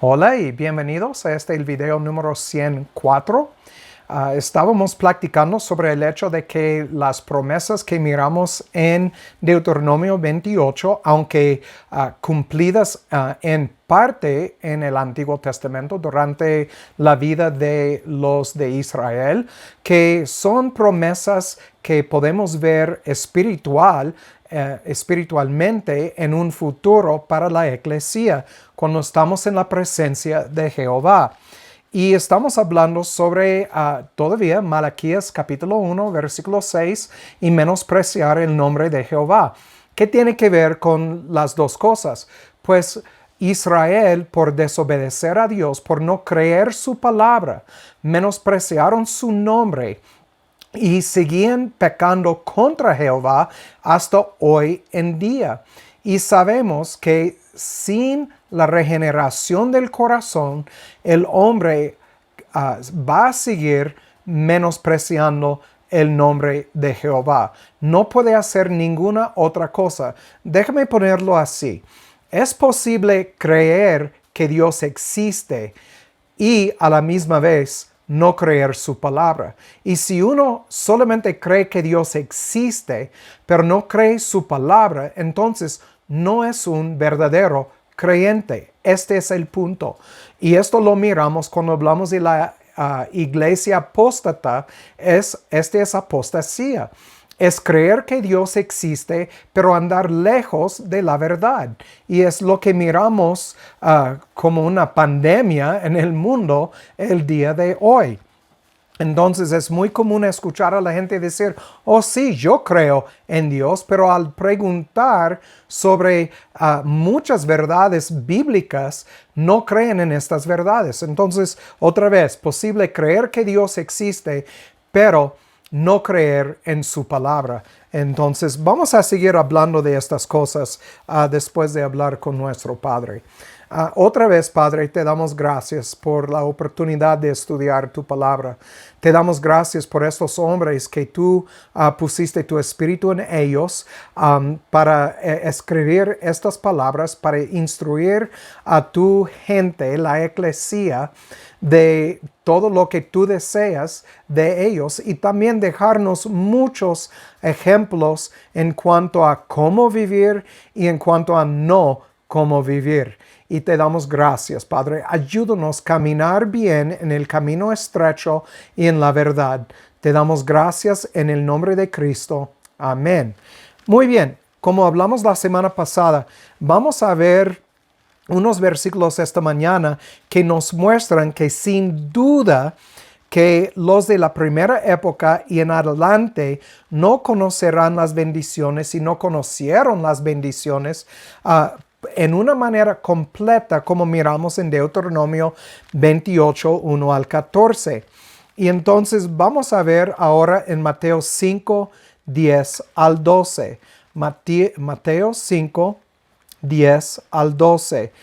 Hola y bienvenidos a el video número 104. Estábamos platicando sobre el hecho de que las promesas que miramos en Deuteronomio 28, aunque cumplidas en parte en el Antiguo Testamento durante la vida de los de Israel, que son promesas que podemos ver espiritualmente en un futuro para la iglesia cuando estamos en la presencia de Jehová. Y estamos hablando sobre todavía Malaquías capítulo 1, versículo 6, y menospreciar el nombre de Jehová. ¿Qué tiene que ver con las dos cosas? Pues Israel, por desobedecer a Dios, por no creer su palabra, menospreciaron su nombre y seguían pecando contra Jehová hasta hoy en día. Y sabemos que sin la regeneración del corazón, el hombre va a seguir menospreciando el nombre de Jehová. No puede hacer ninguna otra cosa. Déjame ponerlo así. Es posible creer que Dios existe y a la misma vez no creer su palabra. Y si uno solamente cree que Dios existe, pero no cree su palabra, entonces no es un verdadero creyente. Este es el punto. Y esto lo miramos cuando hablamos de la iglesia apóstata. Este es apostasía. Es creer que Dios existe, pero andar lejos de la verdad. Y es lo que miramos como una pandemia en el mundo el día de hoy. Entonces es muy común escuchar a la gente decir, oh sí, yo creo en Dios, pero al preguntar sobre muchas verdades bíblicas, no creen en estas verdades. Entonces, otra vez, posible creer que Dios existe, pero no creer en su palabra. Entonces, vamos a seguir hablando de estas cosas después de hablar con nuestro Padre. Otra vez, Padre, te damos gracias por la oportunidad de estudiar tu palabra. Te damos gracias por estos hombres que tú pusiste tu espíritu en ellos para escribir estas palabras, para instruir a tu gente, la eclesía, de todo lo que tú deseas de ellos y también dejarnos muchos ejemplos en cuanto a cómo vivir y en cuanto a no cómo vivir. Y te damos gracias, Padre. Ayúdanos a caminar bien en el camino estrecho y en la verdad. Te damos gracias en el nombre de Cristo. Amén. Muy bien, como hablamos la semana pasada, vamos a ver unos versículos esta mañana que nos muestran que sin duda que los de la primera época y en adelante no conocerán las bendiciones y no conocieron las bendiciones en una manera completa, como miramos en Deuteronomio 28, 1 al 14. Y entonces vamos a ver ahora en Mateo 5, 10 al 12. Mateo 5, 10 al 12.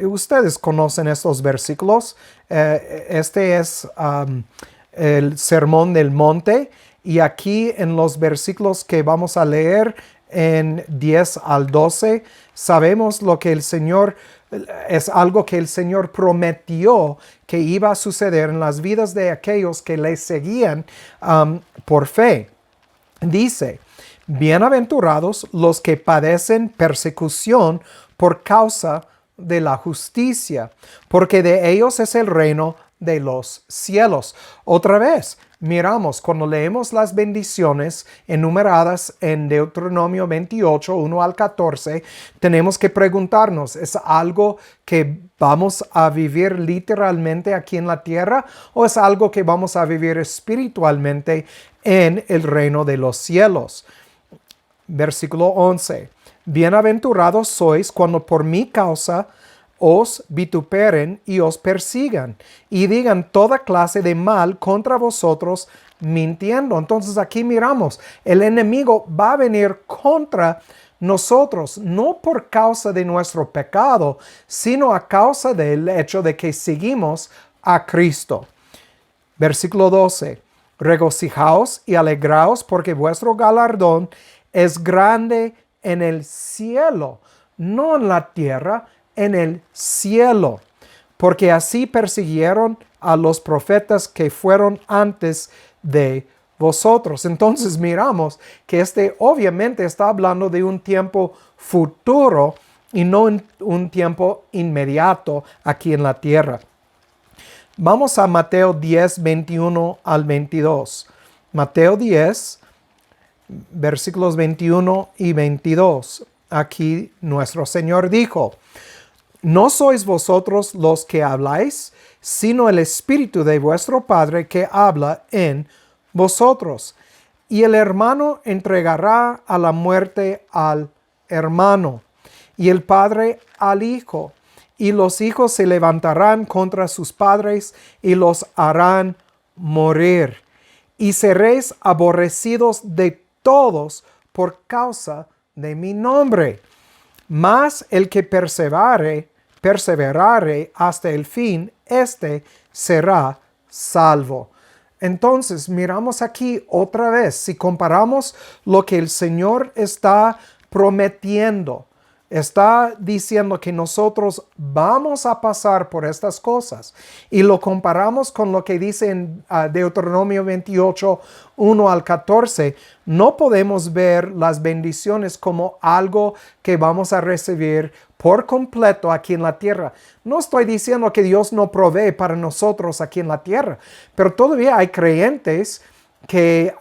Ustedes conocen estos versículos. Este es el Sermón del Monte. Y aquí en los versículos que vamos a leer en 10 al 12, sabemos lo que el Señor, es algo que el Señor prometió que iba a suceder en las vidas de aquellos que le seguían por fe. Dice, bienaventurados los que padecen persecución por causa de la justicia, porque de ellos es el reino de los cielos. Otra vez, miramos cuando leemos las bendiciones enumeradas en Deuteronomio 28, 1 al 14, tenemos que preguntarnos, ¿es algo que vamos a vivir literalmente aquí en la tierra o es algo que vamos a vivir espiritualmente en el reino de los cielos? Versículo 11. Bienaventurados sois cuando por mi causa os vituperen y os persigan y digan toda clase de mal contra vosotros mintiendo. Entonces aquí miramos, el enemigo va a venir contra nosotros, no por causa de nuestro pecado, sino a causa del hecho de que seguimos a Cristo. Versículo 12. Regocijaos y alegraos porque vuestro galardón es grande en el cielo, no en la tierra, en el cielo. porque así persiguieron a los profetas que fueron antes de vosotros. Entonces miramos que obviamente está hablando de un tiempo futuro y no un tiempo inmediato aquí en la tierra. Vamos a Mateo 10, 21 al 22. Mateo 10, versículos 21 y 22. Aquí nuestro Señor dijo: no sois vosotros los que habláis, sino el Espíritu de vuestro Padre que habla en vosotros. Y el hermano entregará a la muerte al hermano, y el padre al hijo. Y los hijos se levantarán contra sus padres y los harán morir. Y seréis aborrecidos de todos por causa de mi nombre. Mas el que perseverare hasta el fin, éste será salvo. Entonces, miramos aquí otra vez, si comparamos lo que el Señor está prometiendo, está diciendo que nosotros vamos a pasar por estas cosas y lo comparamos con lo que dice en Deuteronomio 28, 1 al 14, no podemos ver las bendiciones como algo que vamos a recibir por completo aquí en la tierra. No estoy diciendo que Dios no provee para nosotros aquí en la tierra, pero todavía hay creyentes que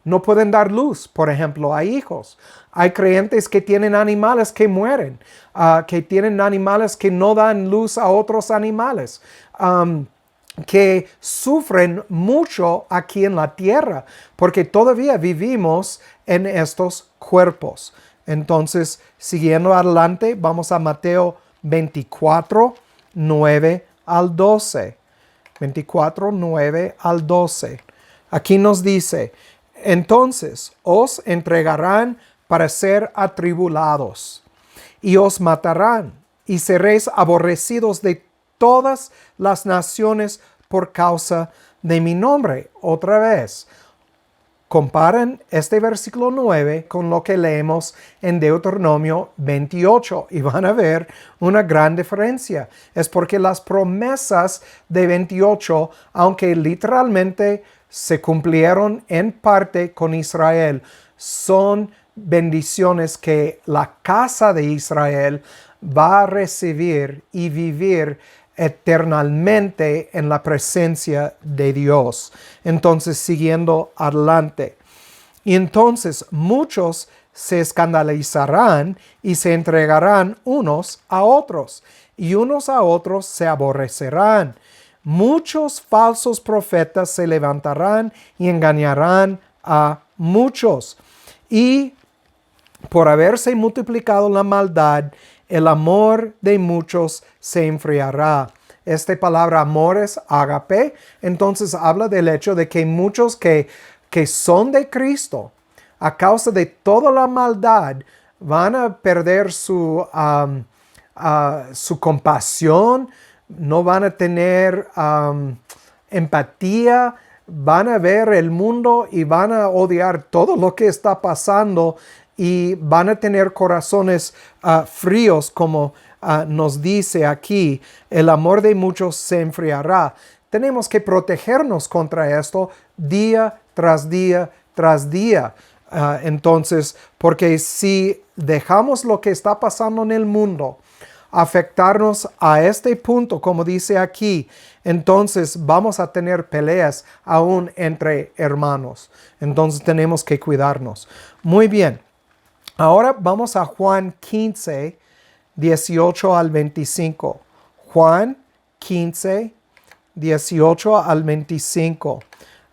no pueden dar luz, por ejemplo, a hijos. Hay creyentes que tienen animales que mueren, que tienen animales que no dan luz a otros animales, que sufren mucho aquí en la tierra, porque todavía vivimos en estos cuerpos. Entonces, siguiendo adelante, vamos a Mateo 24, 9 al 12. 24, 9 al 12. Aquí nos dice: entonces os entregarán para ser atribulados, y os matarán, y seréis aborrecidos de todas las naciones por causa de mi nombre. Otra vez, comparen este versículo 9 con lo que leemos en Deuteronomio 28 y van a ver una gran diferencia. Es porque las promesas de 28, aunque literalmente se cumplieron en parte con Israel, son bendiciones que la casa de Israel va a recibir y vivir eternamente en la presencia de Dios. Entonces, siguiendo adelante. Y entonces muchos se escandalizarán y se entregarán unos a otros, y unos a otros se aborrecerán. Muchos falsos profetas se levantarán y engañarán a muchos. Y por haberse multiplicado la maldad, el amor de muchos se enfriará. Esta palabra amor es ágape. Entonces habla del hecho de que muchos que son de Cristo, a causa de toda la maldad, van a perder su compasión, no van a tener empatía, van a ver el mundo y van a odiar todo lo que está pasando y van a tener corazones fríos, como nos dice aquí. El amor de muchos se enfriará. Tenemos que protegernos contra esto día tras día tras día. Entonces, porque si dejamos lo que está pasando en el mundo afectarnos a este punto, como dice aquí, entonces vamos a tener peleas aún entre hermanos. Entonces tenemos que cuidarnos. Muy bien. Ahora vamos a Juan 15, 18 al 25. Juan 15, 18 al 25.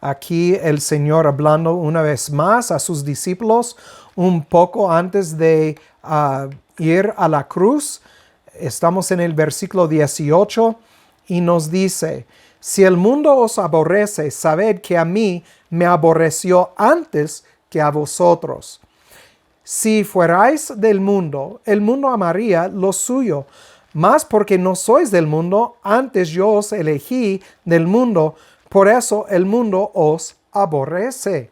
Aquí el Señor hablando una vez más a sus discípulos un poco antes de ir a la cruz. Estamos en el versículo 18 y nos dice: si el mundo os aborrece, sabed que a mí me aborreció antes que a vosotros. Si fuerais del mundo, el mundo amaría lo suyo. Mas porque no sois del mundo, antes yo os elegí del mundo, por eso el mundo os aborrece.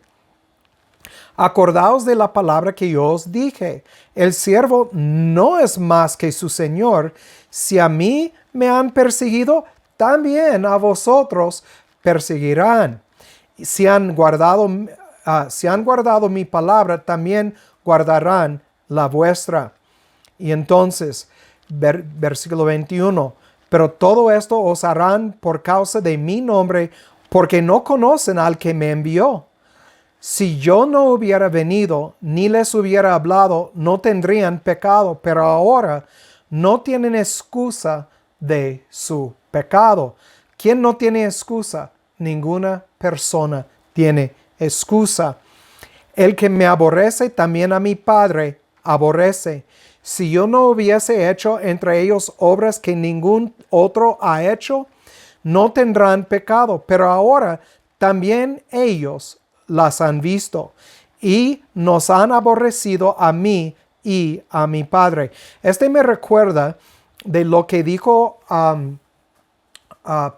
Acordaos de la palabra que yo os dije: el siervo no es más que su señor. Si a mí me han perseguido, también a vosotros perseguirán. Si han guardado mi palabra, también guardarán la vuestra. Y entonces, versículo 21, pero todo esto os harán por causa de mi nombre, porque no conocen al que me envió. Si yo no hubiera venido, ni les hubiera hablado, no tendrían pecado, pero ahora no tienen excusa de su pecado. ¿Quién no tiene excusa? Ninguna persona tiene excusa. El que me aborrece, también a mi Padre aborrece. Si yo no hubiese hecho entre ellos obras que ningún otro ha hecho, no tendrán pecado, pero ahora también ellos las han visto y nos han aborrecido a mí y a mi Padre. Me recuerda de lo que dijo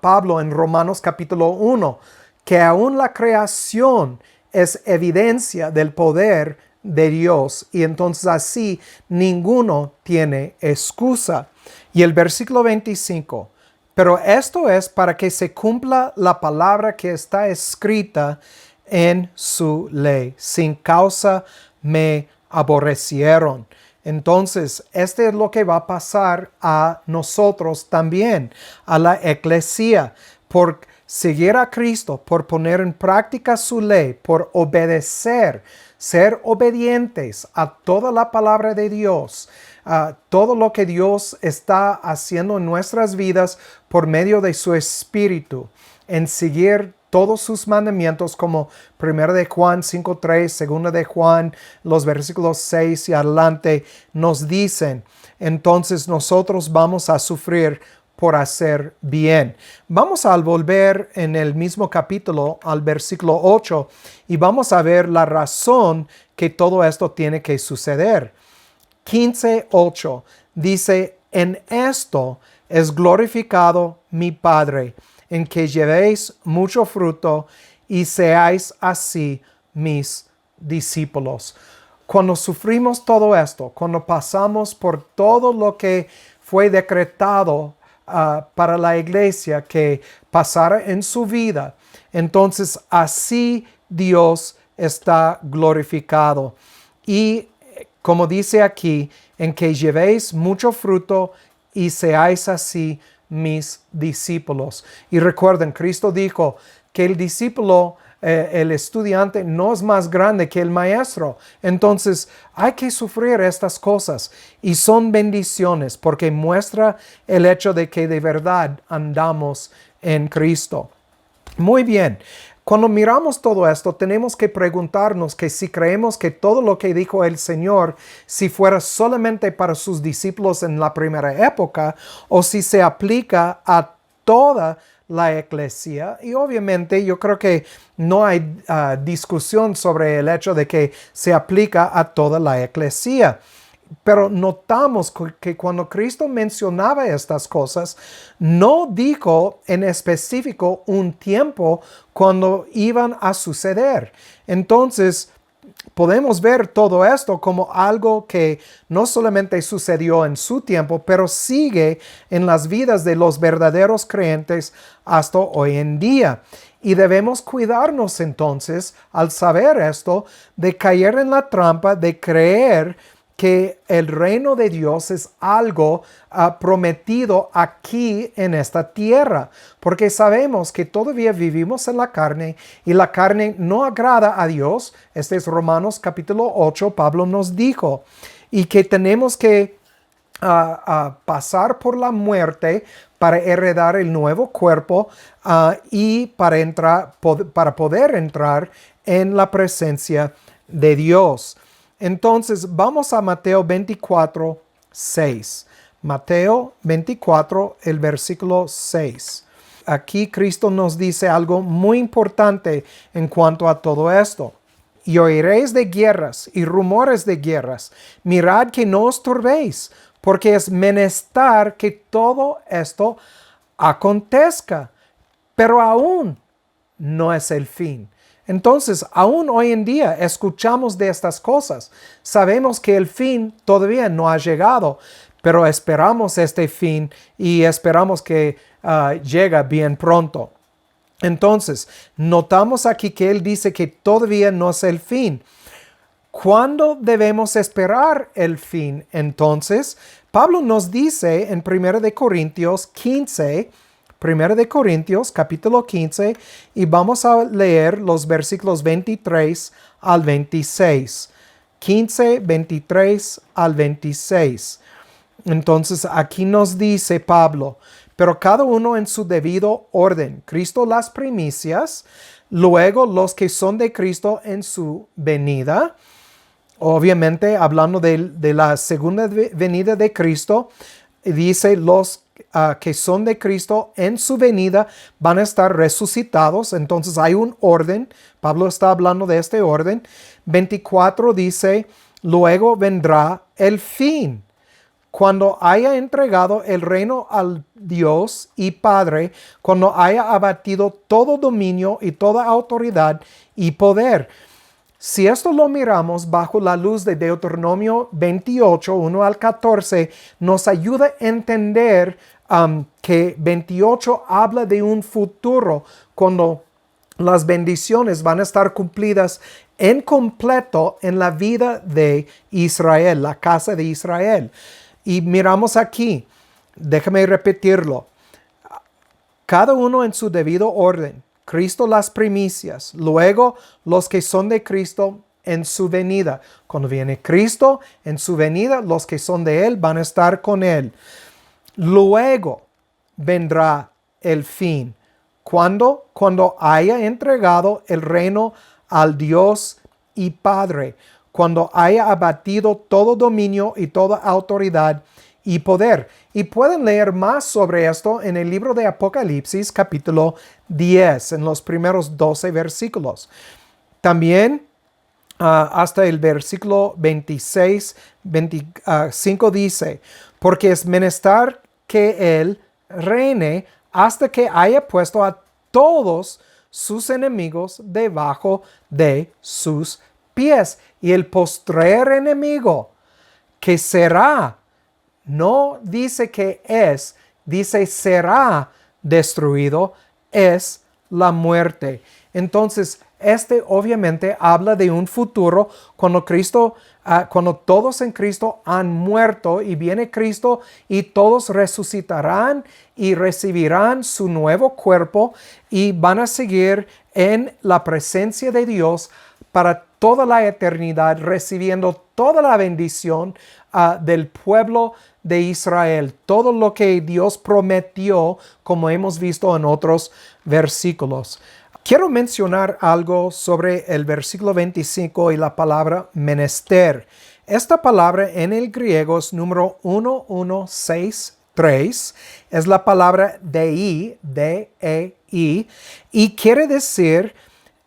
Pablo en Romanos capítulo 1, que aún la creación es evidencia del poder de Dios y entonces así ninguno tiene excusa. Y el versículo 25, pero esto es para que se cumpla la palabra que está escrita en su ley. Sin causa me aborrecieron. Entonces, es lo que va a pasar a nosotros también, a la iglesia, por seguir a Cristo, por poner en práctica su ley, por obedecer, ser obedientes a toda la palabra de Dios, a todo lo que Dios está haciendo en nuestras vidas por medio de su Espíritu, en seguir todos sus mandamientos, como 1 de Juan 5:3, 2 de Juan, los versículos 6 y adelante nos dicen. Entonces nosotros vamos a sufrir por hacer bien. Vamos a volver en el mismo capítulo al versículo 8 y vamos a ver la razón que todo esto tiene que suceder. 15:8 dice, en esto es glorificado mi Padre, en que llevéis mucho fruto y seáis así mis discípulos. Cuando sufrimos todo esto, cuando pasamos por todo lo que fue decretado para la iglesia que pasara en su vida, entonces así Dios está glorificado. Y como dice aquí, en que llevéis mucho fruto y seáis así mis discípulos. Y recuerden, Cristo dijo que el discípulo, el estudiante, no es más grande que el maestro. Entonces, hay que sufrir estas cosas y son bendiciones porque muestra el hecho de que de verdad andamos en Cristo. Muy bien. Cuando miramos todo esto, tenemos que preguntarnos que si creemos que todo lo que dijo el Señor, si fuera solamente para sus discípulos en la primera época, o si se aplica a toda la iglesia. Y obviamente yo creo que no hay discusión sobre el hecho de que se aplica a toda la iglesia. Pero notamos que cuando Cristo mencionaba estas cosas, no dijo en específico un tiempo cuando iban a suceder. Entonces, podemos ver todo esto como algo que no solamente sucedió en su tiempo, pero sigue en las vidas de los verdaderos creyentes hasta hoy en día. Y debemos cuidarnos entonces, al saber esto, de caer en la trampa de creer que el reino de Dios es algo prometido aquí en esta tierra, porque sabemos que todavía vivimos en la carne y la carne no agrada a Dios. Este es Romanos capítulo 8, Pablo nos dijo, y que tenemos que pasar por la muerte para heredar el nuevo cuerpo y para poder entrar en la presencia de Dios. Entonces, vamos a Mateo 24, 6. Mateo 24, el versículo 6. Aquí Cristo nos dice algo muy importante en cuanto a todo esto. Y oiréis de guerras y rumores de guerras. Mirad que no os turbéis, porque es menester que todo esto acontezca. Pero aún no es el fin. Entonces, aún hoy en día escuchamos de estas cosas. Sabemos que el fin todavía no ha llegado, pero esperamos este fin y esperamos que llegue bien pronto. Entonces, notamos aquí que él dice que todavía no es el fin. ¿Cuándo debemos esperar el fin? Entonces, Pablo nos dice en 1 de Corintios 15, 1 de Corintios capítulo 15, y vamos a leer los versículos 23 al 26. 15, 23 al 26. Entonces, aquí nos dice Pablo, pero cada uno en su debido orden. Cristo las primicias, luego los que son de Cristo en su venida. Obviamente, hablando de la segunda venida de Cristo, dice los que son de Cristo en su venida van a estar resucitados. Entonces hay un orden. Pablo está hablando de este orden. 24 dice, luego vendrá el fin, cuando haya entregado el reino al Dios y Padre, cuando haya abatido todo dominio y toda autoridad y poder. Si esto lo miramos bajo la luz de Deuteronomio 28, 1 al 14, nos ayuda a entender que 28 habla de un futuro cuando las bendiciones van a estar cumplidas en completo en la vida de Israel, la casa de Israel. Y miramos aquí, déjame repetirlo, cada uno en su debido orden. Cristo las primicias, luego los que son de Cristo en su venida. Cuando viene Cristo en su venida, los que son de Él van a estar con Él. Luego vendrá el fin. ¿Cuándo? Cuando haya entregado el reino al Dios y Padre. Cuando haya abatido todo dominio y toda autoridad y poder. Y pueden leer más sobre esto en el libro de Apocalipsis, capítulo 10, en los primeros 12 versículos. También hasta el versículo 26, 25 dice, porque es menester que Él reine hasta que haya puesto a todos sus enemigos debajo de sus pies. Y el postrer enemigo, que será, no dice que es, dice será destruido, es la muerte. Entonces, este obviamente habla de un futuro cuando cuando todos en Cristo han muerto y viene Cristo y todos resucitarán y recibirán su nuevo cuerpo y van a seguir en la presencia de Dios para toda la eternidad, recibiendo toda la bendición del pueblo de Israel, todo lo que Dios prometió, como hemos visto en otros versículos. Quiero mencionar algo sobre el versículo 25 y la palabra menester. Esta palabra en el griego es número 1163, es la palabra dei, D-E-I, y quiere decir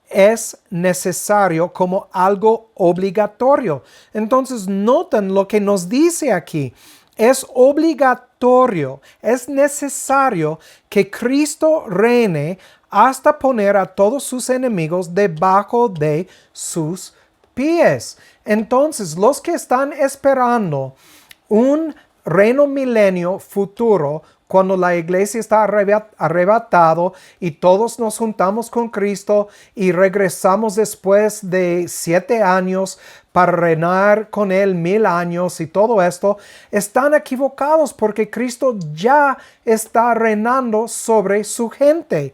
es necesario como algo obligatorio. Entonces, noten lo que nos dice aquí. Es obligatorio, es necesario que Cristo reine hasta poner a todos sus enemigos debajo de sus pies. Entonces, los que están esperando un reino milenio futuro, cuando la iglesia está arrebatado y todos nos juntamos con Cristo y regresamos después de 7 años para reinar con Él 1000 años y todo esto, están equivocados porque Cristo ya está reinando sobre su gente.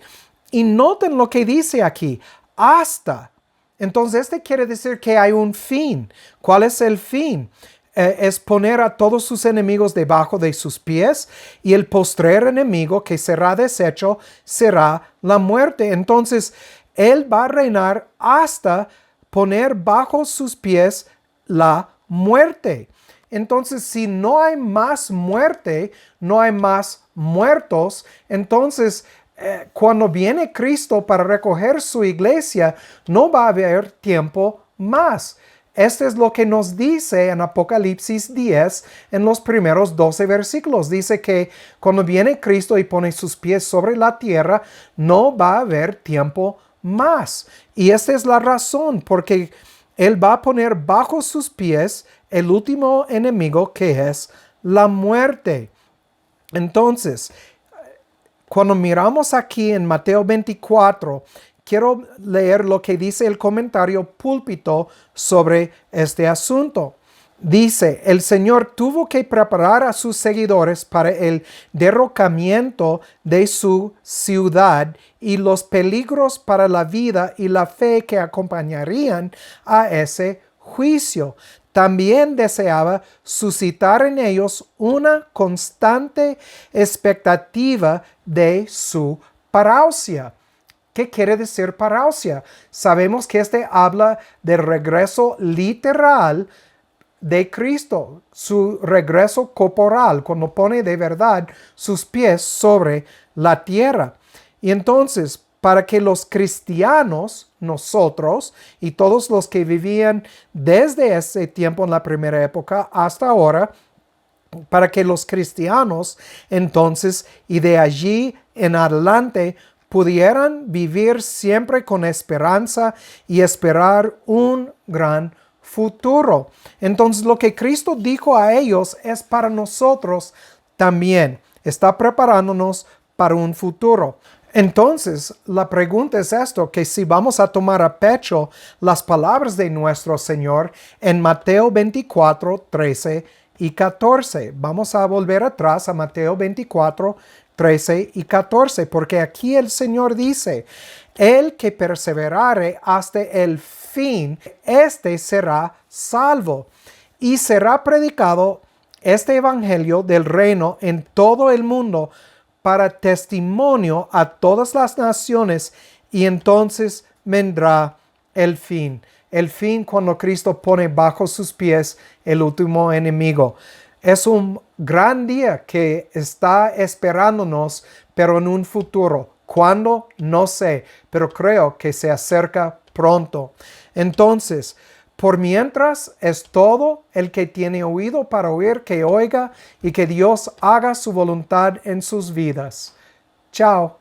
Y noten lo que dice aquí, hasta. Entonces, quiere decir que hay un fin. ¿Cuál es el fin? Es poner a todos sus enemigos debajo de sus pies, y el postrer enemigo que será deshecho será la muerte. Entonces, Él va a reinar hasta poner bajo sus pies la muerte. Entonces, si no hay más muerte, no hay más muertos, entonces cuando viene Cristo para recoger su iglesia, no va a haber tiempo más. Esto es lo que nos dice en Apocalipsis 10 en los primeros 12 versículos. Dice que cuando viene Cristo y pone sus pies sobre la tierra, no va a haber tiempo más. Y esta es la razón, porque Él va a poner bajo sus pies el último enemigo, que es la muerte. Entonces, cuando miramos aquí en Mateo 24, quiero leer lo que dice el comentario Púlpito sobre este asunto. Dice, el Señor tuvo que preparar a sus seguidores para el derrocamiento de su ciudad y los peligros para la vida y la fe que acompañarían a ese juicio. También deseaba suscitar en ellos una constante expectativa de su parousia. ¿Qué quiere decir parousia? Sabemos que este habla del regreso literal de Cristo, su regreso corporal, cuando pone de verdad sus pies sobre la tierra. Y entonces, para que los cristianos, nosotros y todos los que vivían desde ese tiempo en la primera época hasta ahora, para que los cristianos entonces y de allí en adelante pudieran vivir siempre con esperanza y esperar un gran futuro. Entonces lo que Cristo dijo a ellos es para nosotros también. Está preparándonos para un futuro. Entonces, la pregunta es esto, que si vamos a tomar a pecho las palabras de nuestro Señor en Mateo 24, 13 y 14. Vamos a volver atrás a Mateo 24, 13 y 14, porque aquí el Señor dice, el que perseverare hasta el fin, este será salvo, y será predicado este evangelio del reino en todo el mundo para testimonio a todas las naciones, y entonces vendrá el fin. El fin cuando Cristo pone bajo sus pies el último enemigo. Es un gran día que está esperándonos, pero en un futuro. ¿Cuándo? No sé, pero creo que se acerca pronto. Entonces, por mientras es todo el que tiene oído para oír, que oiga, y que Dios haga su voluntad en sus vidas. Chao.